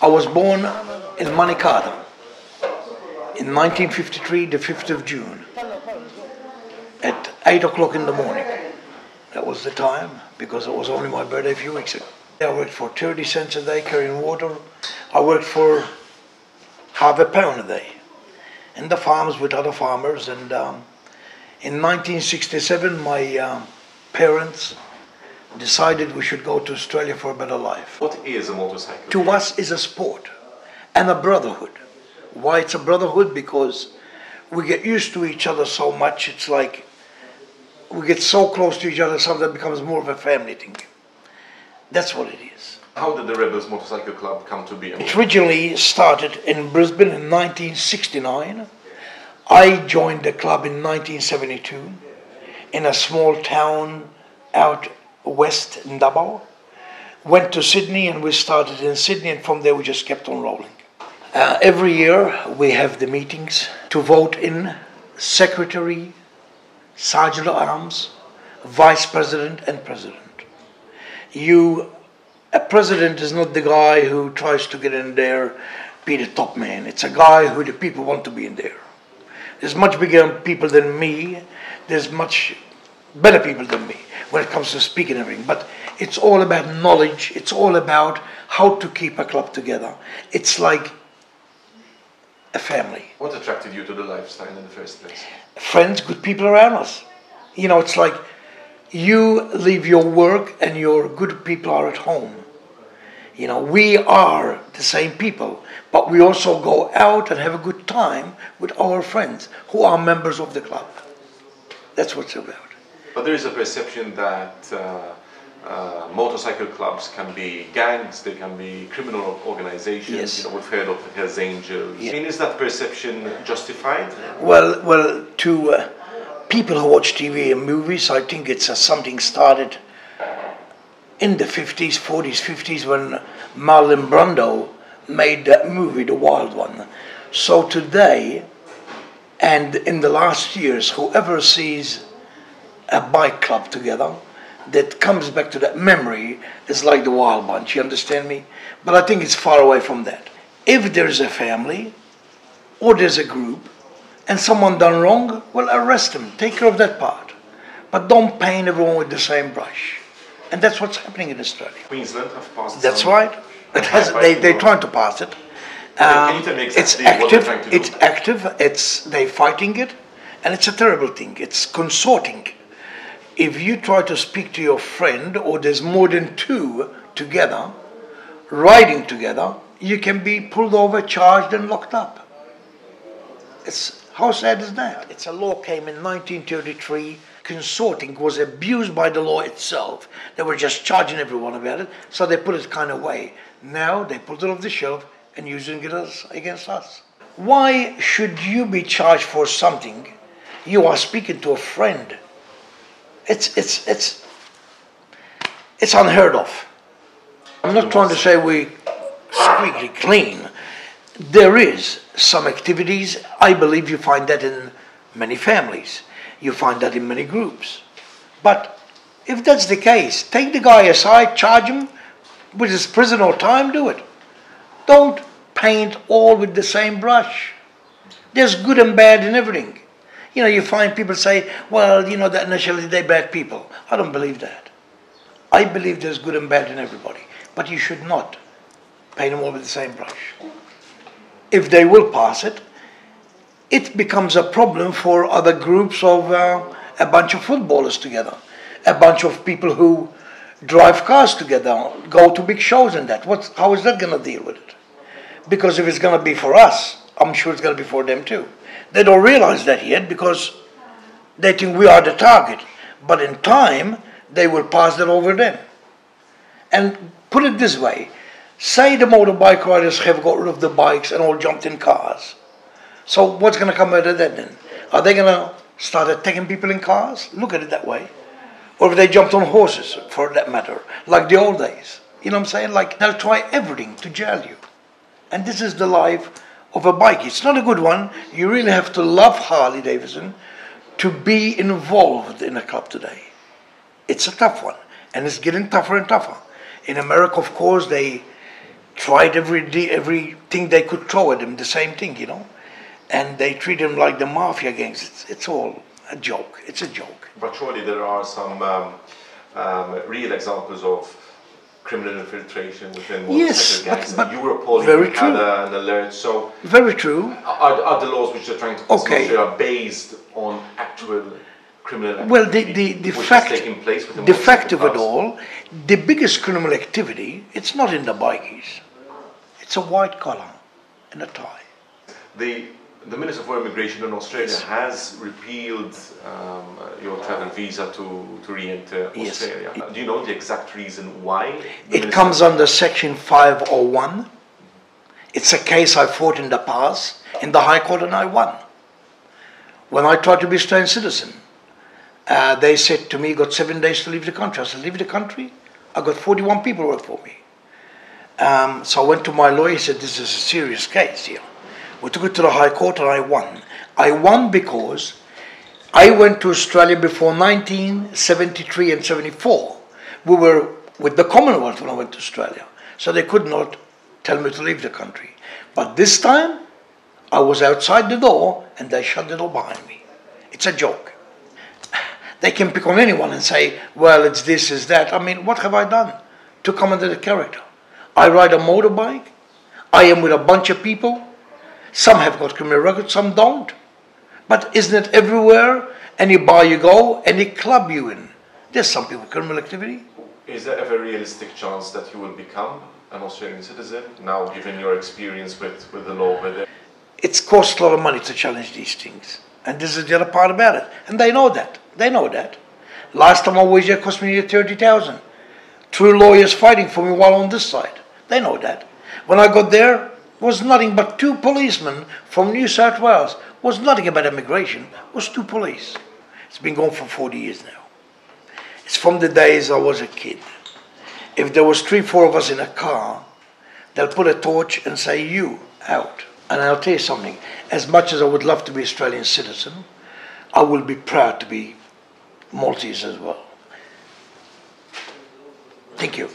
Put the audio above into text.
I was born in Manicata in 1953, the 5th of June, at 8 o'clock in the morning. That was the time, because it was only my birthday a few weeks ago. I worked for 30 cents a day carrying water. I worked for half a pound a day in the farms with other farmers. And in 1967, my parents decided we should go to Australia for a better life. What is a motorcycle? To us, it's a sport and a brotherhood. Why it's a brotherhood? Because we get used to each other so much. It's like we get so close to each other, something becomes more of a family thing. That's what it is. How did the Rebels Motorcycle Club come to be? It originally started in Brisbane in 1969. I joined the club in 1972 in a small town out west in Davao. Went to Sydney and we started in Sydney, and from there we just kept on rolling. Every year we have the meetings to vote in secretary, sergeant at arms, vice president and president. A president is not the guy who tries to get in there, be the top man. It's a guy who the people want to be in there. There's much bigger people than me. There's much better people than me when it comes to speaking and everything. But it's all about knowledge. It's all about how to keep a club together. It's like a family. What attracted you to the lifestyle in the first place? Friends, good people around us. You know, it's like you leave your work and your good people are at home. You know, we are the same people, but we also go out and have a good time with our friends who are members of the club. That's what it's about. But there is a perception that motorcycle clubs can be gangs, they can be criminal organizations. Yes. You know, we've heard of Hells Angels. Yeah. I mean, is that perception justified? Well, to people who watch TV and movies, I think it's something started in the 50s, 40s, 50s when Marlon Brando made that movie, The Wild One. So today, and in the last years, whoever sees a bike club together, that comes back to that memory is like the Wild Bunch, you understand me? But I think it's far away from that. If there's a family, or there's a group, and someone done wrong, well, arrest them, take care of that part. But don't paint everyone with the same brush. And that's what's happening in Australia. Queensland have passed. That's right. It has. They're trying to pass it. Can you tell me exactly what they're trying to do? It's active. They're fighting it, and it's a terrible thing. It's consorting. If you try to speak to your friend, or there's more than two together, riding together, you can be pulled over, charged, and locked up. How sad is that? It's a law came in 1933. Consorting was abused by the law itself. They were just charging everyone about it, so they put it kind of away. Now they put it off the shelf and using it against us. Why should you be charged for something you are speaking to a friend? It's unheard of. I'm not trying to say we squeaky clean. There is some activities. I believe you find that in many families. You find that in many groups. But if that's the case, take the guy aside, charge him with his prison or time, do it. Don't paint all with the same brush. There's good and bad in everything. You know, you find people say, well, you know, that initially they're bad people. I don't believe that. I believe there's good and bad in everybody. But you should not paint them all with the same brush. If they will pass it, it becomes a problem for other groups of a bunch of footballers together, a bunch of people who drive cars together, go to big shows and that. How is that going to deal with it? Because if it's going to be for us, I'm sure it's going to be for them too. They don't realize that yet because they think we are the target. But in time, they will pass that over them. And put it this way, say the motorbike riders have got rid of the bikes and all jumped in cars. So what's going to come out of that then? Are they going to start attacking people in cars? Look at it that way. Or if they jumped on horses, for that matter, like the old days. You know what I'm saying? Like, they'll try everything to jail you. And this is the life of a bike. It's not a good one. You really have to love Harley Davidson to be involved in a club today. It's a tough one. And it's getting tougher and tougher. In America, of course, they tried everything they could throw at him, the same thing, you know. And they treat him like the mafia gangs. It's all a joke. It's a joke. But surely there are some real examples of criminal infiltration within motorcycle gangs. But Europol very had true. an alert. So very true. Are the laws which are trying to pass are based on actual criminal activity? Well, the fact of it all, the biggest criminal activity, it's not in the bikies. It's a white collar and a tie. The Minister for Immigration in Australia has repealed your travel visa to re-enter Australia. Do you know the exact reason why? It comes under Section 501. It's a case I fought in the past in the High Court and I won. When I tried to be Australian citizen, they said to me, got 7 days to leave the country. I said, leave the country? I got 41 people work for me. So I went to my lawyer, he said, this is a serious case here. We took it to the High Court and I won. I won because I went to Australia before 1973 and 74. We were with the Commonwealth when I went to Australia. So they could not tell me to leave the country. But this time, I was outside the door and they shut the door behind me. It's a joke. They can pick on anyone and say, well, it's this, it's that. I mean, what have I done to come under the character? I ride a motorbike. I am with a bunch of people. Some have got criminal records, some don't. But isn't it everywhere? Any bar you go, any club you in, there's some people with criminal activity. Is there ever a realistic chance that you will become an Australian citizen, now given your experience with the law over there? It's cost a lot of money to challenge these things. And this is the other part about it. And they know that. They know that. Last time I was here, it cost me nearly 30,000. 2 lawyers fighting for me while on this side. They know that. When I got there, was nothing but 2 policemen from New South Wales. Was nothing about immigration. Was 2 police. It's been going for 40 years now. It's from the days I was a kid. If there was 3, 4 of us in a car, they'll put a torch and say, you, out. And I'll tell you something. As much as I would love to be Australian citizen, I will be proud to be Maltese as well. Thank you.